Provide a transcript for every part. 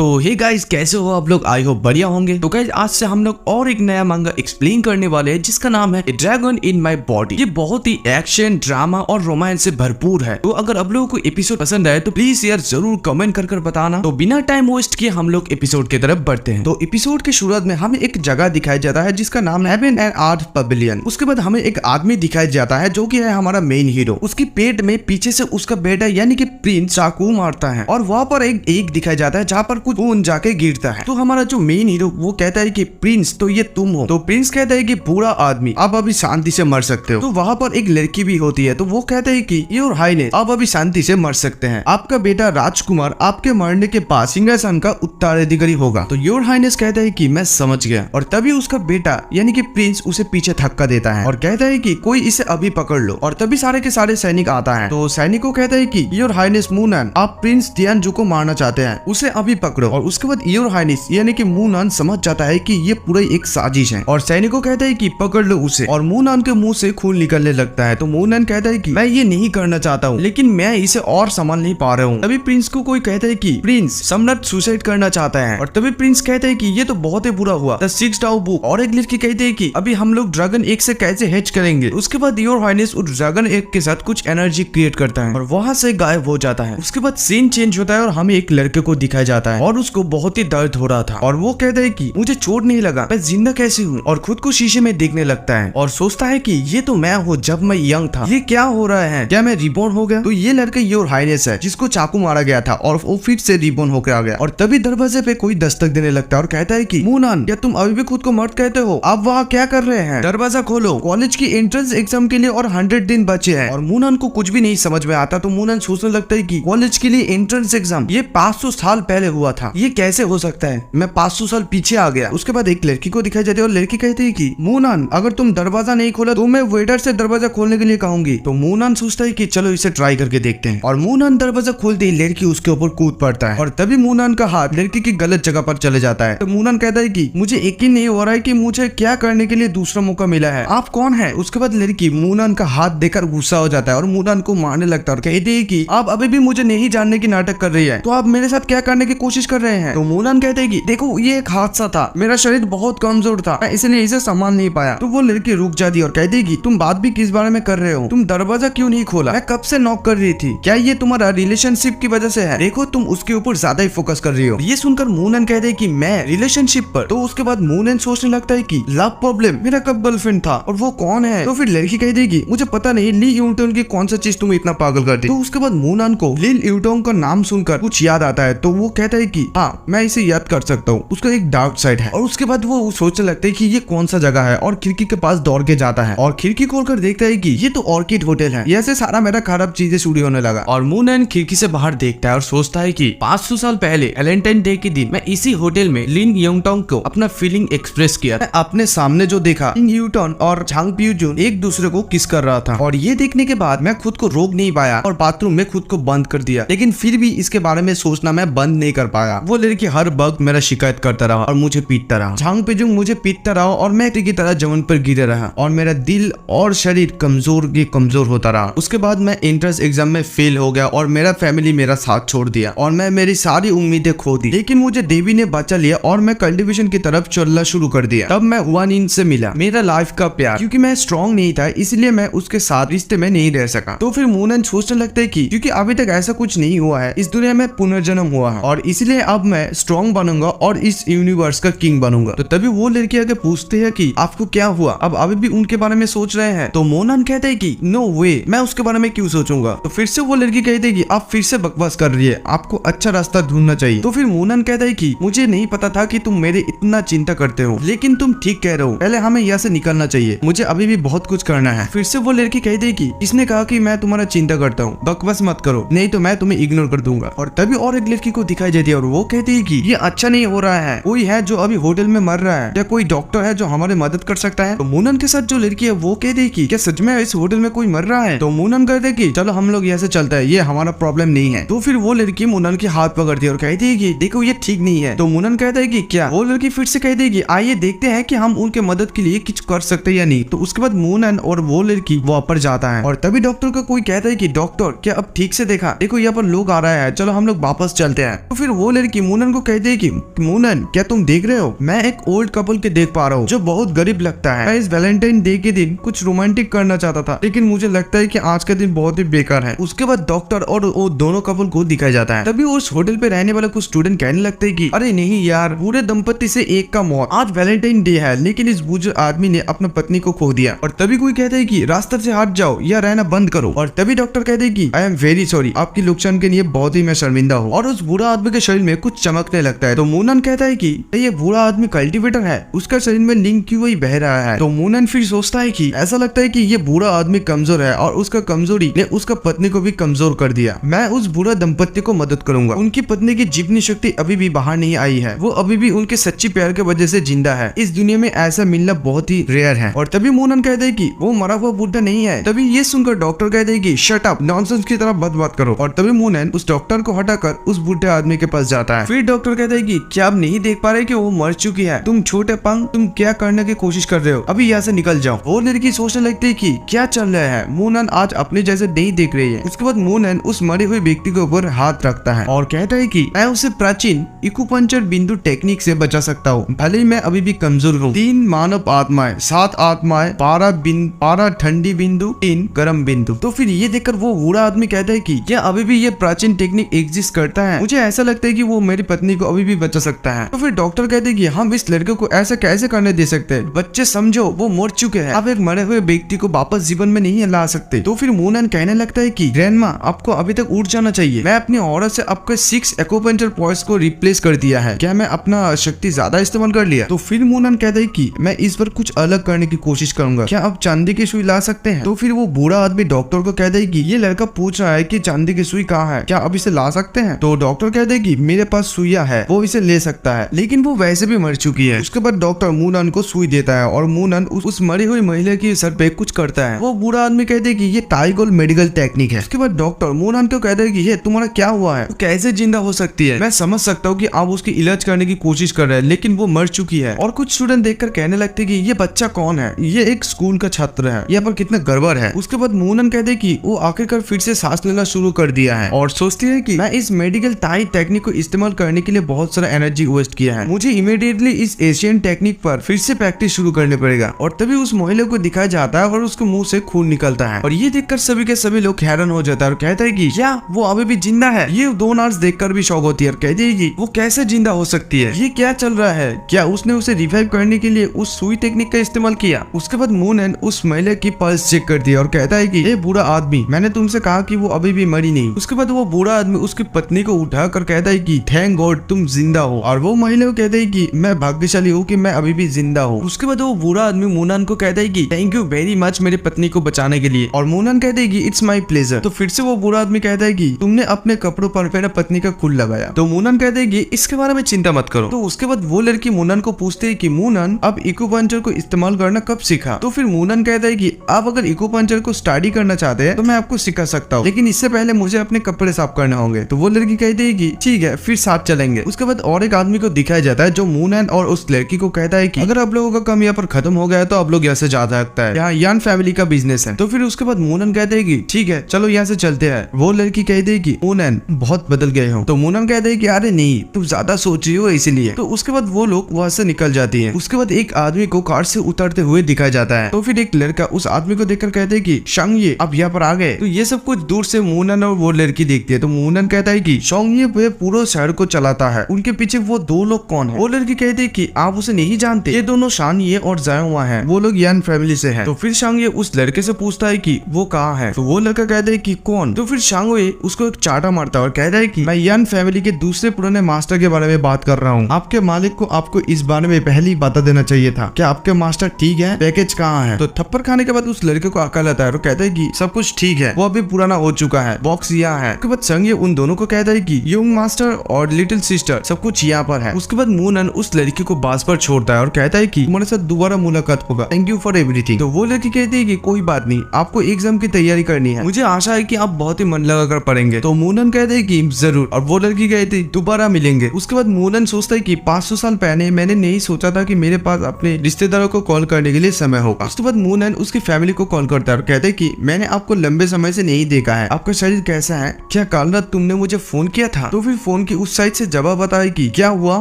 तो hey guys, कैसे हो आप लोग? आई होप बढ़िया होंगे। तो गाइस, आज से हम लोग और एक नया मांगा एक्सप्लेन करने वाले हैं जिसका नाम है ड्रैगन इन माय बॉडी। ये बहुत ही एक्शन, ड्रामा और रोमांस से भरपूर है। तो अगर आप लोगों को एपिसोड पसंद आए तो प्लीज यार जरूर कमेंट कर बताना। तो बिना टाइम वेस्ट किए हम लोग एपिसोड की तरफ बढ़ते हैं। तो एपिसोड के शुरुआत में हमें एक जगह दिखाया जाता है जिसका नाम है हेवन एंड अर्थ पवेलियन। उसके बाद हमें एक आदमी दिखाया जाता है जो कि है हमारा मेन हीरो। उसकी पेट में पीछे से उसका बेटा यानी कि प्रिंस चाकू मारता है और वहाँ पर एक दिखाया जाता है जहाँ पर कुछ खून जाके गिरता है। तो हमारा जो मेन हीरो वो कहता है कि प्रिंस तो ये तुम हो। तो प्रिंस कहता है कि पूरा आदमी आप अभी शांति से मर सकते हो। तो वहाँ पर एक लड़की भी होती है तो वो कहता है कि योर हाईनेस आप अभी शांति से मर सकते हैं। आपका बेटा राजकुमार आपके मरने के बाद सिंहासन का उत्तराधिकारी होगा। तो योर हाईनेस कहता है कि मैं समझ गया। और तभी उसका बेटा यानी कि प्रिंस उसे पीछे धक्का देता है और कहता है कि कोई इसे अभी पकड़ लो। और तभी सारे के सारे सैनिक आता है। तो सैनिक को कहता है कि योर हाईनेस मूनन आप प्रिंस तियानजू को मारना चाहते हैं, उसे अभी पकड़ो। और उसके बाद योर हाईनेस यानी कि मूनन समझ जाता है कि ये पूरा एक साजिश है और सैनिक को कहता है कि पकड़ लो उसे। और मूनन के मुंह से खून निकलने लगता है। तो मूनन कहता है कि मैं ये नहीं करना चाहता हूँ लेकिन मैं इसे और संभाल नहीं पा रहा हूँ। तभी प्रिंस को कोई कहता है कि प्रिंस सम्राट सुसाइड करना चाहता है। और तभी प्रिंस कहता है कि ये तो बहुत ही बुरा हुआ। द सिक्स डाउ बुक। और एक लड़की कहती है कि अभी हम लोग ड्रैगन एग से कैसे हैच करेंगे। उसके बाद योर हाईनेस उस ड्रैगन एग के साथ कुछ एनर्जी क्रिएट करता है और वहां से गायब हो जाता है। उसके बाद सीन चेंज होता है और हमें एक लड़के को दिखाया जाता है और उसको बहुत ही दर्द हो रहा था और वो कहता है कि मुझे चोट नहीं लगा, मैं जिंदा कैसे हूँ। और खुद को शीशे में देखने लगता है और सोचता है कि ये तो मैं हूँ जब मैं यंग था। ये क्या हो रहा है, क्या मैं रिबॉर्न हो गया? तो ये लड़का योर हाईनेस है जिसको चाकू मारा गया था और वो फिर से रिबॉर्न होकर आ गया। और तभी दरवाजे पे कोई दस्तक देने लगता है और कहता है कि मूनन क्या तुम अभी भी खुद को मर्द कहते हो? आप वहाँ क्या कर रहे हैं? दरवाजा खोलो, कॉलेज की एंट्रेंस एग्जाम के लिए और 100 दिन बचे हैं। और मूनन को कुछ भी नहीं समझ में आता। तो मूनन सोचने लगता है कि कॉलेज के लिए एंट्रेंस एग्जाम ये 500 साल पहले हुआ था, ये कैसे हो सकता है? मैं 500 साल पीछे आ गया। उसके बाद एक लड़की को दिखाई जाती है और लड़की कहती है कि मूनन अगर तुम दरवाजा नहीं खोला तो मैं वेटर से दरवाजा खोलने के लिए कहूंगी। तो मूनन सोचता है कि चलो इसे ट्राई करके देखते हैं। और मूनन दरवाजा खोलते ही लड़की उसके ऊपर कूद पड़ता है और तभी मूनन का हाथ लड़की की गलत जगह पर चले जाता है। तो मूनन कहता है कि मुझे यकीन नहीं हो रहा है कि मुझे क्या करने के लिए दूसरा मौका मिला है, आप कौन है? उसके बाद लड़की मूनन का हाथ देखकर गुस्सा हो जाता है और मूनन को मारने लगता है और कहती है कि आप अभी भी मुझे नहीं जानने की नाटक कर रही है, तो आप मेरे साथ क्या करने की कोशिश कर रहे हैं? तो मूनन कहते हैं कि देखो ये एक हादसा था, मेरा शरीर बहुत कमजोर था, मैं इसलिए इसे संभाल नहीं पाया। तो वो लड़की रुक जाती है और कहती है कि तुम बात भी किस बारे में कर रहे हो? तुम दरवाजा क्यों नहीं खोला? मैं कब से नॉक कर रही थी, क्या ये तुम्हारा रिलेशनशिप की वजह से है? देखो तुम उसके ऊपर ज्यादा ही फोकस कर रही हो। ये सुनकर मूनन कहते हैं कि मैं रिलेशनशिप पर। तो उसके बाद मूनन सोचने लगता है कि लव प्रॉब्लम, मेरा कब गर्लफ्रेंड था और वो कौन है? तो फिर लड़की कहती है कि मुझे पता नहीं ली यूटन की कौन सा चीज तुम्हें इतना पागल कर दी। तो उसके बाद मूनन को लिल यूटन का नाम सुनकर कुछ याद आता है। तो वो कहता है कि हाँ मैं इसे याद कर सकता हूँ, उसका एक डार्क साइड है। और उसके बाद वो सोचने लगता है कि ये कौन सा जगह है और खिड़की के पास दौड़ के जाता है और खिड़की खोलकर देखता है कि ये तो ऑर्किड होटल है। ऐसे सारा मेरा खराब चीजें शुरू होने लगा। और मूनन खिड़की से बाहर देखता है और सोचता है कि 500 साल पहले वैलेंटाइन डे के दिन मैं इसी होटल में लिन यूटन को अपना फीलिंग एक्सप्रेस किया। मैं अपने सामने जो देखा लिन यूटन और झांग पियूजुन एक दूसरे को किस कर रहा था और ये देखने के बाद मैं खुद को रोक नहीं पाया और बाथरूम में खुद को बंद कर दिया। लेकिन फिर भी इसके बारे में सोचना मैं बंद नहीं कर पाया। वो लड़की हर वक्त मेरा शिकायत करता रहा और मुझे पीटता रहा। झांग पियूजुन मुझे पीटता रहा और मैं की तरह जमीन पर गिरे रहा और मेरा दिल और शरीर कमजोर होता रहा। उसके बाद मैं एंट्रेंस एग्जाम में फेल हो गया और मेरा फैमिली मेरा साथ छोड़ दिया और मैं मेरी सारी उम्मीदें खो दी। लेकिन मुझे देवी ने बचा लिया और मैं कल्टीवेशन की तरफ चलना शुरू कर दिया। तब मैं हुआनिन से मिला, मेरा लाइफ का प्यार। क्योंकि मैं स्ट्रॉन्ग नहीं था इसलिए मैं उसके साथ रिश्ते में नहीं रह सका। तो फिर मूनन सोचने लगता है कि क्योंकि अभी तक ऐसा कुछ नहीं हुआ है, इस दुनिया में पुनर्जन्म हुआ है और इसलिए अब मैं स्ट्रॉन्ग बनूंगा और इस यूनिवर्स का किंग बनूंगा। तो तभी वो लड़की आके पूछते हैं कि आपको क्या हुआ, अब अभी भी उनके बारे में सोच रहे हैं? तो मूनन कहते हैं कि नो वे, मैं उसके बारे में क्यों सोचूंगा। तो फिर से वो लड़की कहती है कि आप फिर से बकवास कर रही है, आपको अच्छा रास्ता ढूंढना चाहिए। तो फिर मूनन कहता है कि मुझे नहीं पता था कि तुम मेरे इतना चिंता करते हो, लेकिन तुम ठीक कह रहे हो, पहले हमें यहाँ से निकलना चाहिए, मुझे अभी भी बहुत कुछ करना है। फिर से वो लड़की कहती है कि इसने कहा कि मैं तुम्हारा चिंता करता हूँ, बकवास मत करो नहीं तो मैं तुम्हें इग्नोर कर दूंगा। और तभी और एक लड़की को दिखाई देती है और वो कहती है कि ये अच्छा नहीं हो रहा है, कोई है जो अभी होटल में मर रहा है, या कोई डॉक्टर है जो हमारी मदद कर सकता है? तो मूनन के साथ जो लड़की है वो कहती है कि क्या सच में इस होटल में कोई मर रहा है? तो मूनन कहते हैं कि चलो हम लोग यहाँ से चलता है, ये हमारा प्रॉब्लम नहीं है। तो फिर वो लड़की मूनन के हाथ पकड़ती है और कहती है कि देखो ये ठीक नहीं है। तो मूनन कहता है कि क्या? वो लड़की फिर से कहती है कि आइए देखते हैं कि हम उनके मदद के लिए कुछ कर सकते हैं या नहीं। तो उसके बाद मूनन और वो लड़की वहाँ पर जाता है और तभी डॉक्टर का कोई कहता है कि डॉक्टर क्या अब ठीक से देखा? देखो यहाँ पर लोग आ रहा है, चलो हम लोग वापस चलते हैं। तो फिर वो वो लड़की मूनन को कहती है कि मूनन क्या तुम देख रहे हो, मैं एक ओल्ड कपल के देख पा रहा हूँ जो बहुत गरीब लगता है। मैं इस वैलेंटाइन डे के दिन कुछ रोमांटिक करना चाहता था, लेकिन मुझे लगता है कि आज का दिन बहुत ही बेकार है। उसके बाद डॉक्टर और वो दोनों कपल को दिखाया जाता है। तभी उस होटल पे रहने वाले कुछ स्टूडेंट कहने लगते हैं कि अरे नहीं यार, पूरे दंपति से एक का मौत, आज वैलेंटाइन डे है लेकिन इस बुजुर्ग आदमी ने अपना पत्नी को खो दिया। और तभी कोई कहता है कि रास्ते से हट जाओ या रहना बंद करो। और तभी डॉक्टर कहते हैं कि आई एम वेरी सॉरी, आपकी नुकसान के लिए बहुत ही मैं शर्मिंदा हूँ। और उस बूढ़ा आदमी के शरीर में कुछ चमकने लगता है। तो मूनन कहता है कि ये बूढ़ा आदमी कल्टीवेटर है, उसका शरीर में लिंक क्यों ही बह रहा है। तो मूनन फिर सोचता है कि ऐसा लगता है कि ये बूढ़ा आदमी कमजोर है और उसका कमजोरी ने उसका पत्नी को भी कमजोर कर दिया। मैं उस बूढ़ा दंपति को मदद करूंगा। उनकी पत्नी की जीवनी शक्ति अभी भी बाहर नहीं आई है, वो अभी भी उनके सच्ची प्यार के वजह से जिंदा है। इस दुनिया में ऐसा मिलना बहुत ही रेयर है। और तभी मूनन कहते हैं कि वो मरा हुआ बुढ़ा नहीं है। तभी ये सुनकर डॉक्टर कहते हैं कि शट अप, नॉनसेंस की तरह मत बात करो। और तभी मूनन उस डॉक्टर को हटाकर उस बूढ़े आदमी के पास जाता है। फिर डॉक्टर कहते हैं कि क्या आप नहीं देख पा रहे कि वो मर चुकी है, तुम छोटे पंख, तुम क्या करने की कोशिश कर रहे हो, अभी यहाँ से निकल जाओ। वो लड़की सोचने लगती है कि क्या चल रहा है, मूनन आज अपने जैसे नहीं देख रही है। उसके बाद मूनन उस मरे हुए व्यक्ति के ऊपर हाथ रखता है और कहता है कि मैं उसे प्राचीन इकुपंचर बिंदु टेक्निक से बचा सकता हूँ, भले ही मैं अभी भी कमजोर हूँ। 3 मानव आत्माएं, 7 आत्माएं, 12 ठंडी बिंदु, 3 गर्म बिंदु। तो फिर ये देखकर वो बूढ़ा आदमी कहता है कि क्या अभी भी ये प्राचीन टेक्निक एग्जिस्ट करता है, मुझे ऐसा लगता है कि वो मेरी पत्नी को अभी भी बचा सकता है। तो फिर डॉक्टर कहते हैं कि हम इस लड़के को ऐसा कैसे करने दे सकते हैं, बच्चे समझो वो मर चुके हैं, आप एक मरे हुए व्यक्ति को वापस जीवन में नहीं ला सकते। तो फिर मूनन कहने लगता है कि ग्रैंडमा, आपको अभी तक उठ जाना चाहिए, मैं अपनी औरत से आपके 6 एक्यूपंक्चर पॉइंट्स को रिप्लेस कर दिया है, क्या मैं अपना शक्ति ज्यादा इस्तेमाल कर लिया। तो फिर मूनन कहता है कि मैं इस बार कुछ अलग करने की कोशिश करूंगा, क्या आप चांदी की सुई ला सकते हैं। तो फिर वो बूढ़ा आदमी डॉक्टर को कहता है कि ये लड़का पूछ रहा है कि चांदी की सुई कहाँ है, क्या आप इसे ला सकते हैं। तो डॉक्टर कहते हैं कि मेरे पास सुइया है, वो इसे ले सकता है, लेकिन वो वैसे भी मर चुकी है। उसके बाद डॉक्टर मूनन को सुई देता है और मूनन उस मरी हुई महिला की सर पे कुछ करता है। वो बूढ़ा आदमी कहते हैं कि ये टाइगोल मेडिकल टेक्निक है। उसके बाद डॉक्टर मूनन को कहते हैं कि ये तुम्हारा क्या हुआ है, तो कैसे जिंदा हो सकती है। मैं समझ सकता हूँ कि आप उसकी इलाज करने की कोशिश कर रहे हैं, लेकिन वो मर चुकी है। और कुछ स्टूडेंट देखकर कहने लगते कि ये बच्चा कौन है, ये एक स्कूल का छात्र है, यहाँ पर कितना गड़बड़ है। उसके बाद मूनन कहते कि वो आखिरकार फिर से सांस लेना शुरू कर दिया है और सोचती है कि मैं इस मेडिकल टाई टेक्निक को इस्तेमाल करने के लिए बहुत सारा एनर्जी वेस्ट किया है, मुझे इमीडिएटली इस एशियन टेक्निक पर फिर से प्रैक्टिस शुरू करने पड़ेगा। और तभी उस महिला को दिखाया जाता है और उसके मुंह से खून निकलता है। और ये देखकर सभी के सभी लोग हैरान हो जाता है और कहता है कि क्या वो अभी भी जिंदा है। ये 2 नर्स देखकर भी शौक होती है और कहती है कि वो कैसे जिंदा हो सकती है, ये क्या चल रहा है, क्या उसने उसे रिवाइव करने के लिए उस सुई टेक्निक का इस्तेमाल किया। उसके बाद मूनन उस महिला की पल्स चेक करती है और कहता है कि ये बूढ़ा आदमी, मैंने तुमसे कहा कि वो अभी भी मरी नहीं। उसके बाद वो बूढ़ा आदमी उसकी पत्नी को उठाकर कहता है कि थैंक गॉड तुम जिंदा हो। और वो महिला को कहता है कि मैं भाग्यशाली हूँ कि मैं अभी भी जिंदा हूँ। उसके बाद वो बूढ़ा आदमी मूनन को कहता है कि थैंक यू वेरी मच मेरी पत्नी को बचाने के लिए। और मूनन कहते हैं कि इट्स माय प्लेजर। तो फिर से वो बूढ़ा आदमी कहता है कि तुमने अपने कपड़ों पर मेरा पत्नी का खून लगाया। तो मूनन कहते हैं कि इसके बारे में चिंता मत करो। तो उसके बाद वो लड़की मूनन को पूछते है कि मूनन अब इक्यूपंक्चर को इस्तेमाल करना कब सीखा। तो फिर मूनन कहता है कि आप अगर इक्यूपंक्चर को स्टडी करना चाहते हैं तो मैं आपको सिखा सकता हूँ, लेकिन इससे पहले मुझे अपने कपड़े साफ करने होंगे। तो वो लड़की कहती है कि ठीक है फिर साथ चलेंगे। उसके बाद और एक आदमी को दिखाया जाता है जो मूनन और उस लड़की को कहता है कि अगर आप लोगों का काम यहाँ पर खत्म हो गया तो आप लोग यहाँ से जा सकता है, यहाँ यान फैमिली का बिजनेस है। तो फिर उसके बाद मूनन कहते हैं कि ठीक है चलो यहाँ से चलते हैं। वो लड़की कहती है कि मूनन बहुत बदल गए हो। तो मूनन कहते हैं कि अरे नहीं तुम ज्यादा सोच रही हो इसीलिए। तो उसके बाद वो लोग वहां से निकल जाती है। उसके बाद एक आदमी को कार से उतरते हुए दिखाया जाता है। तो फिर एक लड़का उस आदमी को देखकर कहते हैं कि शांगये आप यहाँ पर आ गए। तो ये सब कुछ दूर से मूनन और वो लड़की देखती है। तो मूनन कहता है कि शांगये पूरा शहर को चलाता है, उनके पीछे वो 2 लोग कौन है। वो लड़की कहती है कि आप उसे नहीं जानते, ये दोनों शांगये और जायोंगवा हैं, वो लोग यान फैमिली से हैं। तो फिर शांगये उस लड़के से पूछता है कि वो कहाँ है। तो वो लड़का कहता है कि कौन। तो फिर शांगये उसको एक चाटा मारता है और कहता है कि मैं यान फैमिली के दूसरे पुराने मास्टर के बारे में बात कर रहा हूँ, आपके मालिक को आपको इस बारे में पहले ही बता देना चाहिए था, क्या आपके मास्टर ठीक है, पैकेज कहाँ है। तो थप्पड़ खाने के बाद उस लड़के को अकल आता है और कहता है कि सब कुछ ठीक है, वो अभी पुराना हो चुका है, बॉक्स यहाँ है। उसके बाद शांगये उन दोनों को कहता है कि यंग मास्टर और लिटिल सिस्टर सब कुछ यहाँ पर है। उसके बाद मूनन उस लड़की को बास पर छोड़ता है और कहता है कि तुम्हारे साथ दोबारा मुलाकात होगा, थैंक यू फॉर एवरीथिंग। तो वो लड़की कहती है कि कोई बात नहीं, आपको एग्जाम की तैयारी करनी है, मुझे आशा है कि आप बहुत ही मन लगा कर पढ़ेंगे। तो मूनन कहते हैं कि जरूर। और वो लड़की कहती है दोबारा मिलेंगे। उसके बाद मूनन सोचता है कि 500 साल पहले मैंने नहीं सोचा था कि मेरे पास अपने रिश्तेदारों को कॉल करने के लिए समय होगा। उसके बाद मूनन उसकी फैमिली को कॉल करता है और कहते हैं कि मैंने आपको लंबे समय से नहीं देखा है, आपका शरीर कैसा है, क्या कल रात तुमने मुझे फोन किया था। तो फिर फोन की उस साइड से जवाब आता है कि क्या हुआ,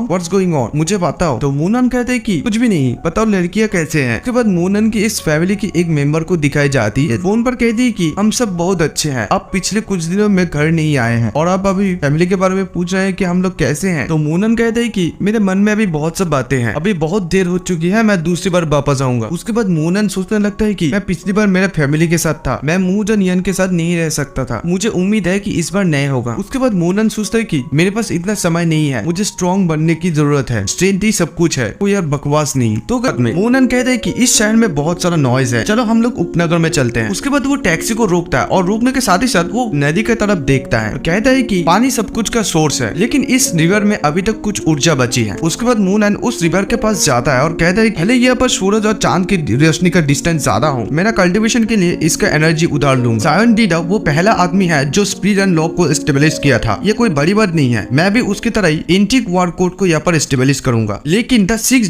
व्हाट्स गोइंग ऑन, मुझे बताओ। तो मूनन कहते हैं कि कुछ भी नहीं, बताओ लड़कियां कैसे हैं। उसके बाद मूनन की इस फैमिली की एक मेंबर को दिखाई जाती है, फोन पर कहती है कि हम सब बहुत अच्छे हैं, आप पिछले कुछ दिनों में घर नहीं आए हैं और आप अभी फैमिली के बारे में पूछ रहे हैं कि हम लोग कैसे हैं। तो मूनन कहते हैं कि मेरे मन में अभी बहुत सब बातें हैं, अभी बहुत देर हो चुकी है, मैं दूसरी बार वापस आऊंगा। उसके बाद मूनन सोचने लगता है कि मैं पिछली बार मेरे फैमिली के साथ था, मैं मूजन यन के साथ नहीं रह सकता था, मुझे उम्मीद है कि इस बार नए होगा। उसके बाद मूनन सोचता है कि मेरे पास इतना समय नहीं है, मुझे स्ट्रॉन्ग बनने की जरूरत है, स्ट्रेंथ ही सब कुछ है, कोई यार बकवास नहीं। तो मूनन कहते हैं कि इस शहर में बहुत सारा नॉइज है, चलो हम लोग उपनगर में चलते हैं। उसके बाद वो टैक्सी को रोकता है और रोकने के साथ ही साथ वो नदी की तरफ देखता है और कहता है कि पानी सब कुछ का सोर्स है, लेकिन इस रिवर में अभी तक कुछ ऊर्जा बची है। उसके बाद मूनन उस रिवर के पास जाता है और कहता है भले यहाँ पर सूरज और चांद की रोशनी का डिस्टेंस ज्यादा हो, मेरा कल्टीवेशन के लिए इसका एनर्जी उधार लूंगा। सायन डीडा वो पहला आदमी है जो स्पीड एंड लॉ को स्टेबलिश किया था, ये कोई बड़ी बात नहीं है, मैं भी उसकी तरह ही एंटीक वार कोड को यहाँ पर स्टेबलिश करूंगा। लेकिन द 6